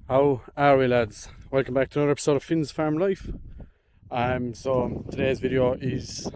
How are we, lads? Welcome back to another episode of Finn's Farm Life. So today's video is,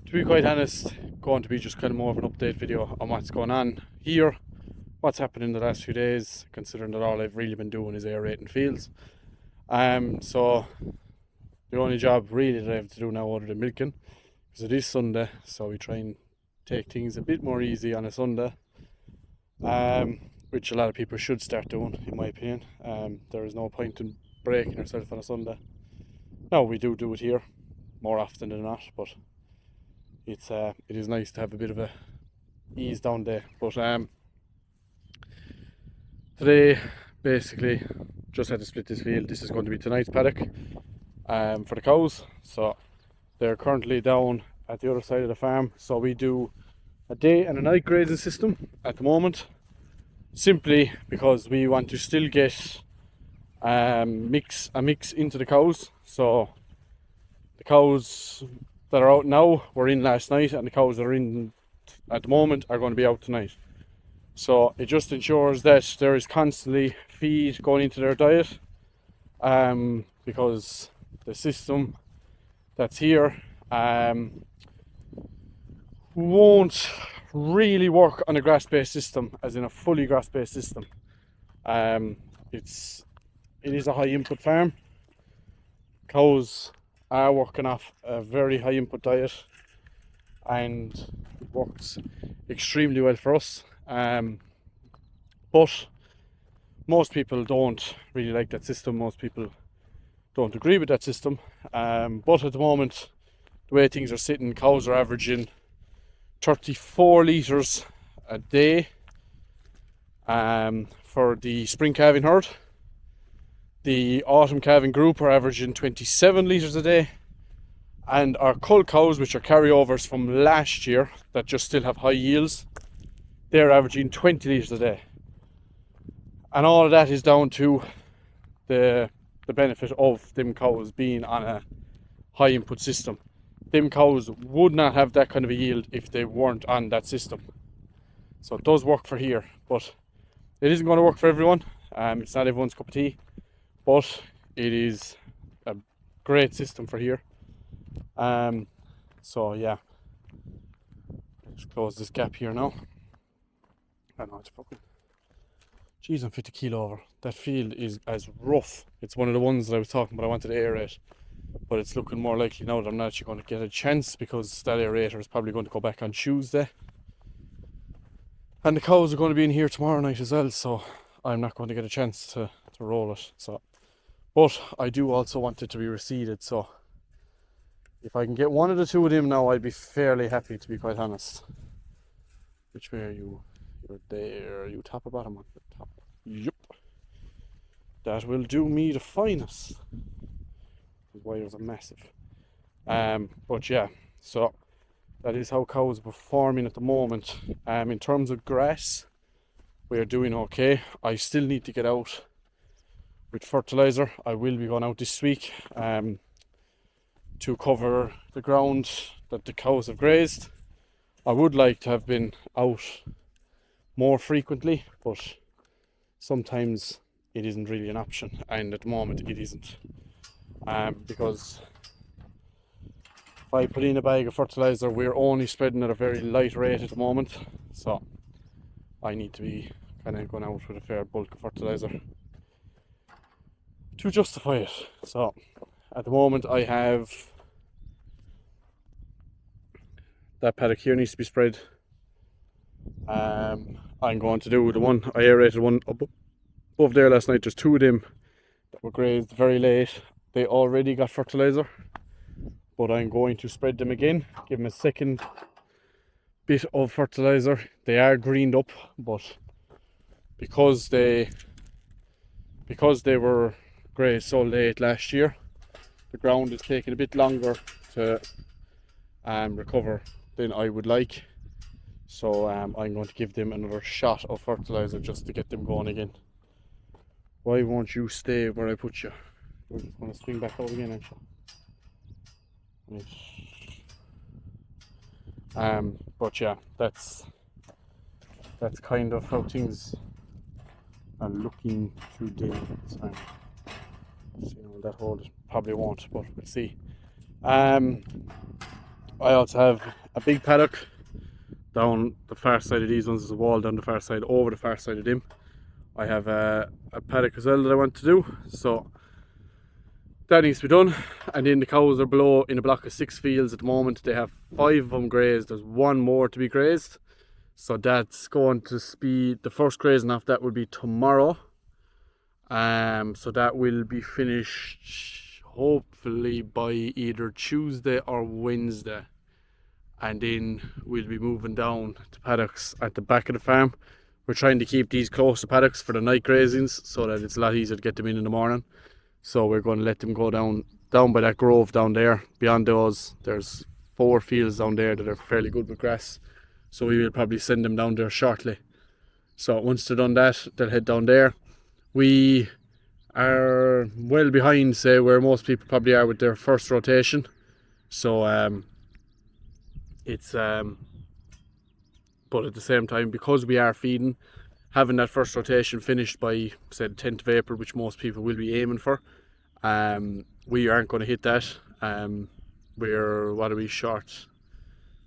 to be quite honest, going to be just kind of more of an update video on what's going on here, what's happened in the last few days, considering that all I've really been doing is aerating fields. So the only job really that I have to do now other than milking, because it is Sunday, so we try and take things a bit more easy on a Sunday. Which a lot of people should start doing, in my opinion. There is no point in breaking yourself on a Sunday. Now we do it here more often than not, but it is nice to have a bit of a ease down day. But today, basically, just had to split this field. This is going to be tonight's paddock for the cows. So they're currently down at the other side of the farm. So we do a day and a night grazing system at the moment, simply because we want to still get a mix into the cows. So the cows that are out now were in last night, and the cows that are in at the moment are going to be out tonight. So it just ensures that there is constantly feed going into their diet, because the system that's here won't really work on a grass-based system, as in a fully grass-based system. It is a high input farm. Cows are working off a very high input diet, and it works extremely well for us. But most people don't really like that system. Most people don't agree with that system. But at the moment, the way things are sitting, cows are averaging 34 litres a day for the spring calving herd. The autumn calving group are averaging 27 litres a day, and our cull cows, which are carryovers from last year that just still have high yields, they're averaging 20 litres a day. And all of that is down to the benefit of them cows being on a high input system. Them cows would not have that kind of a yield if they weren't on that system. So it does work for here, but it isn't going to work for everyone. It's not everyone's cup of tea, but it is a great system for here. So yeah, let's close this gap here now. I know it's fucking. Jeez, I'm 50 kilo over. That field is as rough. It's one of the ones that I was talking about I wanted to aerate, but it's looking more likely now that I'm not actually going to get a chance, because that aerator is probably going to go back on Tuesday. And the cows are going to be in here tomorrow night as well, so I'm not going to get a chance to roll it. So, but I do also want it to be reseeded, so if I can get one of the two of them now, I'd be fairly happy, to be quite honest. Which way are you? You're there. Are you top or bottom? On the top. Yup. That will do me the finest. These wires are massive. But yeah, so that is how cows are performing at the moment. In terms of grass, we are doing okay. I still need to get out with fertilizer. I will be going out this week to cover the ground that the cows have grazed. I would like to have been out more frequently, but sometimes it isn't really an option, and at the moment it isn't. Because if I put in a bag of fertilizer, we're only spreading at a very light rate at the moment, so I need to be kind of going out with a fair bulk of fertilizer to justify it. So at the moment I have that paddock here needs to be spread. I'm going to do the one I aerated one above there last night. There's two of them that were grazed very late. They already got fertilizer, but I'm going to spread them again, give them a second bit of fertilizer. They are greened up, but because they were grazed so late last year, the ground is taking a bit longer to recover than I would like. So I'm going to give them another shot of fertilizer just to get them going again. Why won't you stay where I put you? We're just going to swing back out again, actually. But yeah, that's kind of how things are looking to dim. So see will that hold? It probably won't, but we'll see. I also have a big paddock down the far side of these ones. There's a wall down the far side, over the far side of them. I have a paddock as well that I want to do, so that needs to be done. And then the cows are below in a block of 6 fields at the moment. They have 5 of them grazed. There's 1 more to be grazed, so that's going to be the first grazing off that will be tomorrow. So that will be finished hopefully by either Tuesday or Wednesday, and then we'll be moving down to paddocks at the back of the farm. We're trying to keep these close to paddocks for the night grazings so that it's a lot easier to get them in the morning. So we're going to let them go down by that grove down there. Beyond those, there's 4 fields down there that are fairly good with grass, so we will probably send them down there shortly. So once they're done that, they'll head down there. We are well behind, say, where most people probably are with their first rotation. So but at the same time, because we are feeding, having that first rotation finished by, say, the 10th of April, which most people will be aiming for, we aren't going to hit that. What are we short?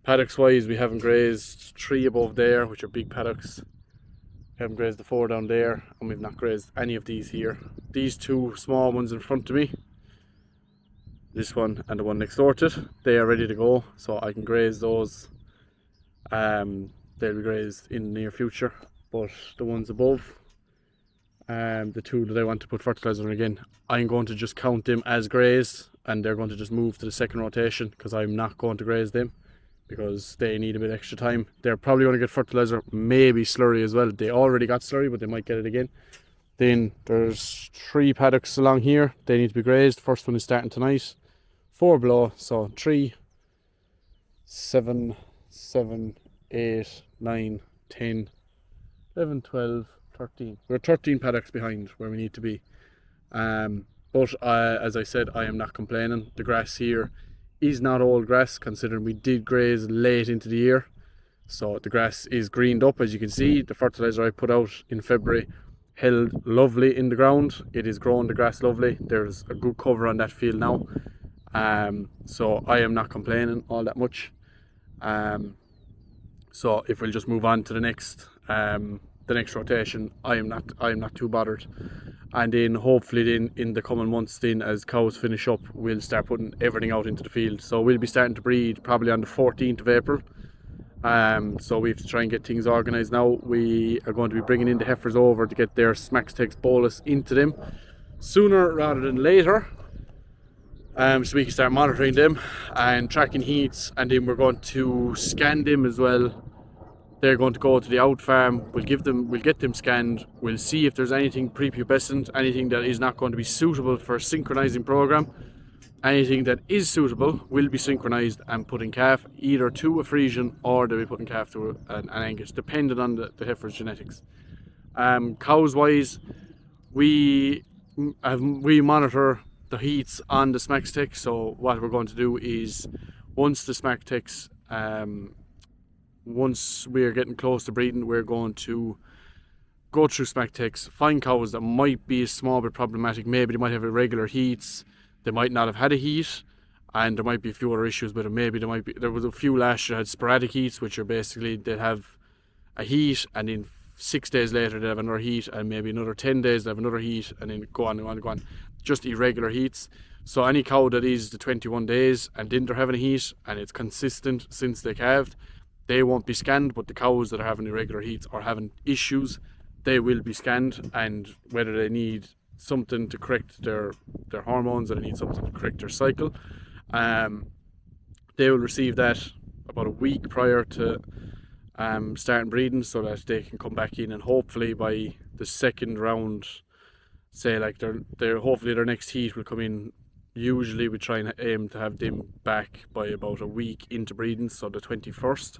Paddocks wise, we haven't grazed 3 above there, which are big paddocks. We haven't grazed the 4 down there, and we've not grazed any of these here. These 2 small ones in front of me, this one and the one next door to it, they are ready to go, so I can graze those. They'll be grazed in the near future. But the ones above, the 2 that I want to put fertilizer in again, I'm going to just count them as grazed, and they're going to just move to the second rotation, because I'm not going to graze them because they need a bit extra time. They're probably going to get fertilizer, maybe slurry as well. They already got slurry, but they might get it again. Then there's 3 paddocks along here. They need to be grazed. First one is starting tonight. 4 below, so 3, 7, 8, 9, 10, 11, 12, 13. We're 13 paddocks behind where we need to be. But as I said, I am not complaining. The grass here is not old grass, considering we did graze late into the year. So the grass is greened up, as you can see. The fertilizer I put out in February held lovely in the ground. It is growing the grass lovely. There's a good cover on that field now. So I am not complaining all that much. So if we'll just move on to the next rotation, I am not too bothered. And then hopefully then in the coming months, then as cows finish up, we'll start putting everything out into the field. So we'll be starting to breed probably on the 14th of April. So we have to try and get things organised now. We are going to be bringing in the heifers over to get their Smax-Tex bolus into them sooner rather than later. So we can start monitoring them and tracking heats, and then we're going to scan them as well. They're going to go to the out farm. We'll get them scanned. We'll see if there's anything prepubescent, anything that is not going to be suitable for a synchronizing program. Anything that is suitable will be synchronized and put in calf, either to a Frisian or they'll be put in calf to an Angus, depending on the heifer's genetics. Cows wise, we monitor the heats on the Smax-Tex. So what we're going to do is, once the Smax-Tex, once we're getting close to breeding, we're going to go through Smax-Tex, find cows that might be a small bit problematic. Maybe they might have irregular heats, they might not have had a heat, and there might be a few other issues with them. Maybe there was a few last year that had sporadic heats, which are basically they'd have a heat and then 6 days later they have another heat, and maybe another 10 days they have another heat, and then go on and on and go on. Just irregular heats. So any cow that is the 21 days and then they're having a heat and it's consistent since they calved, they won't be scanned. But the cows that are having irregular heats or having issues, they will be scanned, and whether they need something to correct their hormones or they need something to correct their cycle, they will receive that about a week prior to starting breeding, so that they can come back in, and hopefully by the second round, say like hopefully their next heat will come in. Usually we try and aim to have them back by about a week into breeding, so the 21st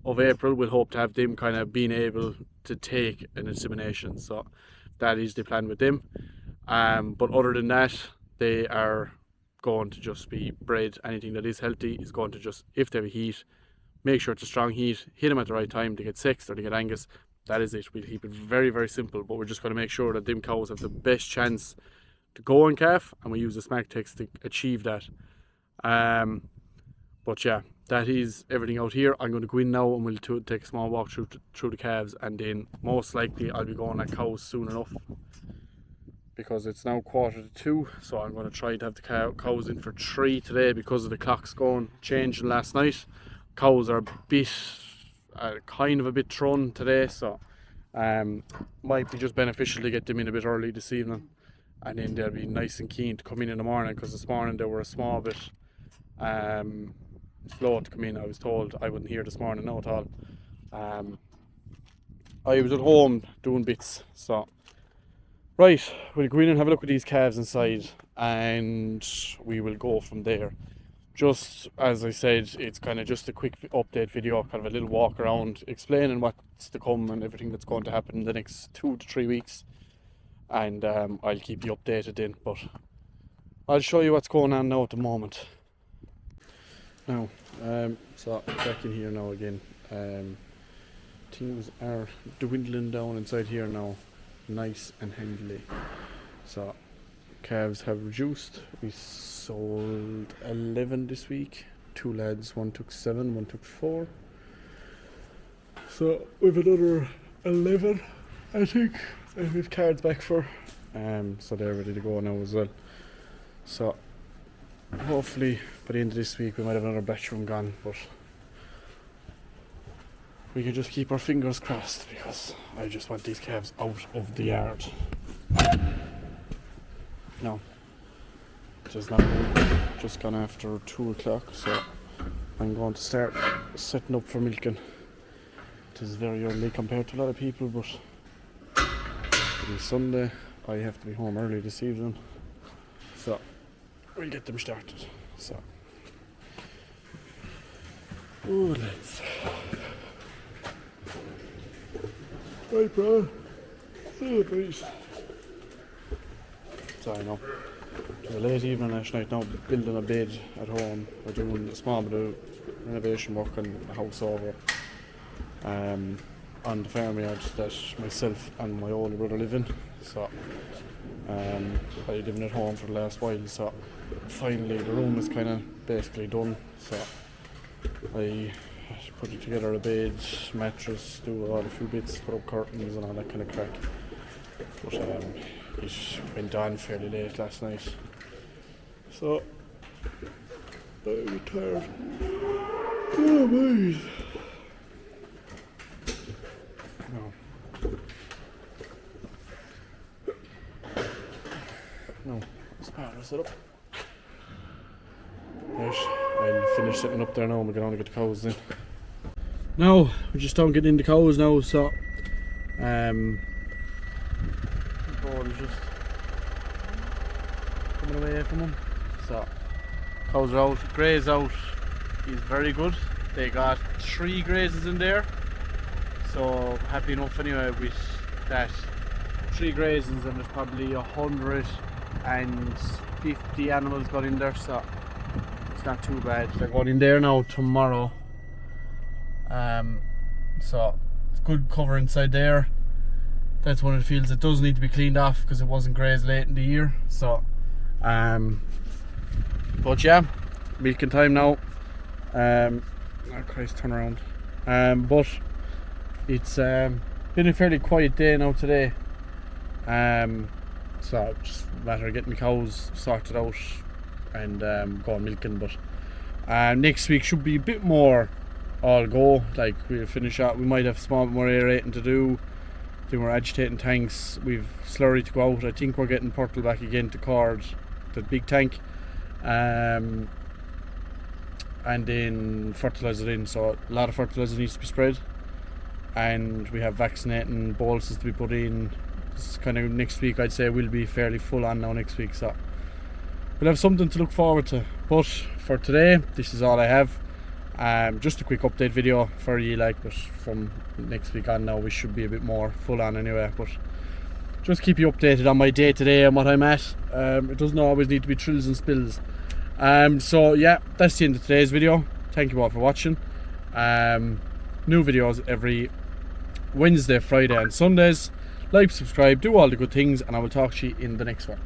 of April we'll hope to have them kind of being able to take an insemination. So that is the plan with them. But other than that, they are going to just be bred. Anything that is healthy is going to just, if they have a heat, make sure it's a strong heat, hit them at the right time to get sexed or to get Angus, that is it. We'll keep it very, very simple, but we're just going to make sure that them cows have the best chance to go on calf, and we use the smack text to achieve that. But yeah, that is everything out here. I'm going to go in now and we'll take a small walk through the calves, and then most likely I'll be going at cows soon enough, because it's now 1:45, so I'm going to try to have the cows in for 3 today because of the clocks changing last night. Cows are kind of a bit thrown today, so might be just beneficial to get them in a bit early this evening, and then they'll be nice and keen to come in the morning, because this morning they were a small bit slow to come in. I was told I wouldn't hear this morning now at all. I was at home doing bits, so right, we'll go in and have a look at these calves inside, and we will go from there. Just as I said, it's kind of just a quick update video, kind of a little walk around explaining what's to come and everything that's going to happen in the next 2 to 3 weeks, and I'll keep you updated then, but I'll show you what's going on now at the moment. Now, so back in here now again. Things are dwindling down inside here now, nice and handily. So calves have reduced. We sold 11 this week. 2 lads, one took 7, one took 4. So we've another 11, I think, that we've cards back for. So they're ready to go now as well. So hopefully by the end of this week we might have another batch from gone, but we can just keep our fingers crossed, because I just want these calves out of the yard. No, it is not just gone after 2 o'clock, so I'm going to start setting up for milking. It is very early compared to a lot of people, but it is Sunday. I have to be home early this evening, so we'll get them started. So, let's. Right, bro. See you, please. Sorry, no. It was a late evening last night now, building a bed at home. We're doing a small bit of renovation work on the house over on the farmyard that myself and my older brother live in. So I've been living at home for the last while, so finally the room is kind of basically done. So I put it together, a bed, mattress, do all a few bits, put up curtains and all that kind of crack. But it went on fairly late last night, so I'm tired. Oh my! No, let's power it up. Right, I'll finish setting up there now and we're going to get the cows in. Now, we're just down getting in the cows now, so the ball is just coming away from them. So, cows are out, graze out is very good. They got 3 grazes in there, so happy enough anyway with that. 3 grazings, and there's probably 150 animals got in there, so it's not too bad. They're going in there now tomorrow, so it's good cover inside there. That's one of the fields that does need to be cleaned off because it wasn't grazed late in the year. So but yeah, milking time now. Oh Christ, turn around. But it's been a fairly quiet day now today, so just a matter of getting the cows sorted out and going milking. But next week should be a bit more all go. Like, we'll finish out, we might have small more aerating to do, then we're agitating tanks, we've slurry to go out. I think we're getting Portal back again to cord the big tank, and then fertilizer in, so a lot of fertilizer needs to be spread, and we have vaccinating boluses to be put in. It's kind of next week, I'd say we'll be fairly full on now next week, so we'll have something to look forward to. But for today, this is all I have. Just a quick update video for you, like, but from next week on now we should be a bit more full on anyway. But just keep you updated on my day today and what I'm at. It doesn't always need to be trills and spills. So yeah, that's the end of today's video. Thank you all for watching. New videos every Wednesday, Friday and Sundays. Like, subscribe, do all the good things, and I will talk to you in the next one.